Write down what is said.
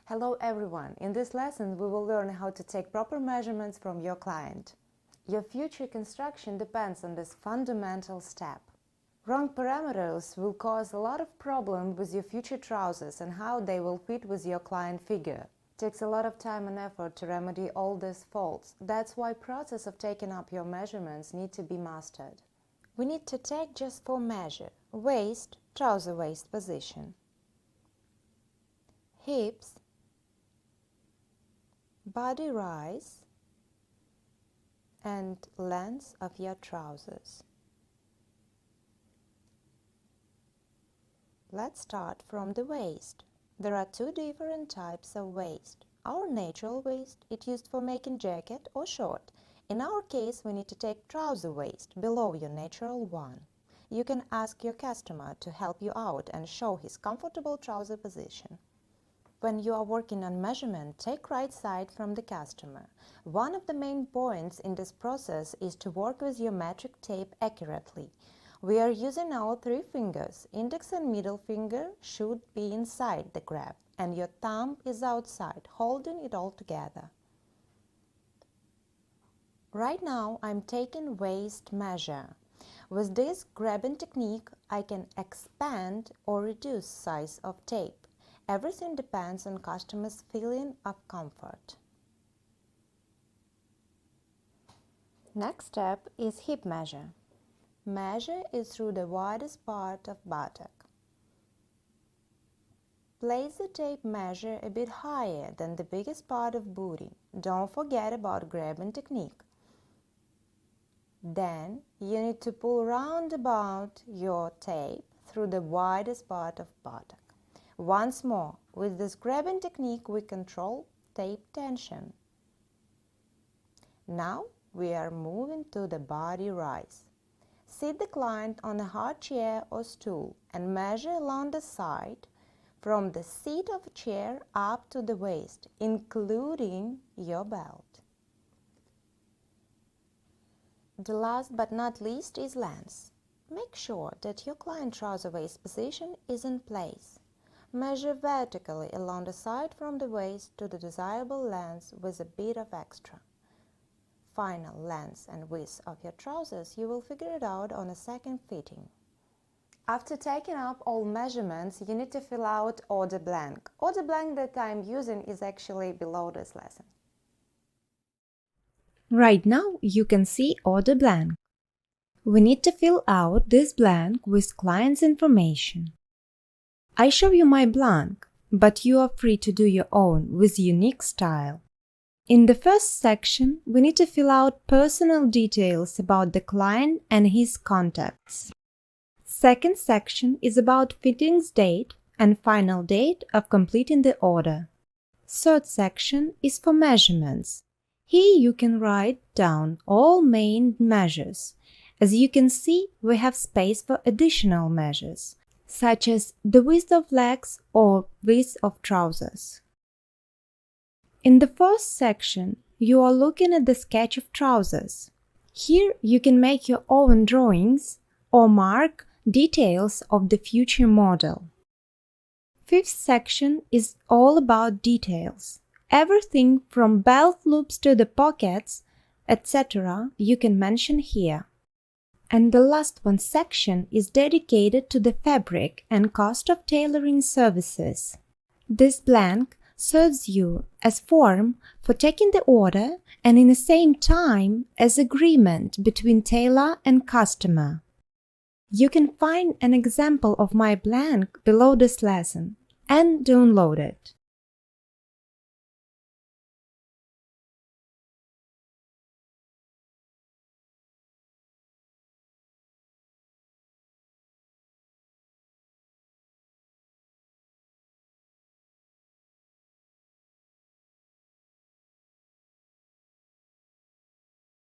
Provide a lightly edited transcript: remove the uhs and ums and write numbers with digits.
Hello everyone! In this lesson, we will learn how to take proper measurements from your client. Your future construction depends on this fundamental step. Wrong parameters will cause a lot of problems with your future trousers and how they will fit with your client figure. It takes a lot of time and effort to remedy all these faults. That's why the process of taking up your measurements need to be mastered. We need to take just 4 measures: waist, trouser waist position, hips, body rise, and length of your trousers. Let's start from the waist. There are 2 different types of waist. Our natural waist is used for making jacket or short. In our case, we need to take trouser waist below your natural one. You can ask your customer to help you out and show his comfortable trouser position. When you are working on measurement, take right side from the customer. One of the main points in this process is to work with your metric tape accurately. We are using our 3 fingers. Index and middle finger should be inside the grab, and your thumb is outside, holding it all together. Right now, I'm taking waist measure. With this grabbing technique, I can expand or reduce size of tape. Everything depends on customer's feeling of comfort. Next step is hip measure. Measure is through the widest part of buttock. Place the tape measure a bit higher than the biggest part of booty. Don't forget about grabbing technique. Then you need to pull round about your tape through the widest part of buttock. Once more, with this grabbing technique, we control tape tension. Now we are moving to the body rise. Sit the client on a hard chair or stool and measure along the side from the seat of a chair up to the waist, including your belt. The last but not least is length. Make sure that your client trouser waist position is in place. Measure vertically along the side from the waist to the desirable length with a bit of extra. Final length and width of your trousers you will figure it out on a second fitting. After taking up all measurements, you need to fill out order blank. Order blank that I'm using is actually below this lesson. Right now you can see order blank. We need to fill out this blank with client's information. I show you my blank, but you are free to do your own with unique style. In the first section, we need to fill out personal details about the client and his contacts. Second section is about fittings date and final date of completing the order. Third section is for measurements. Here you can write down all main measures. As you can see, we have space for additional measures, such as the width of legs or width of trousers. In the first section, you are looking at the sketch of trousers. Here you can make your own drawings or mark details of the future model. Fifth section is all about details. Everything from belt loops to the pockets, etc. you can mention here. And the last one section is dedicated to the fabric and cost of tailoring services. This blank serves you as form for taking the order and in the same time as agreement between tailor and customer. You can find an example of my blank below this lesson and download it.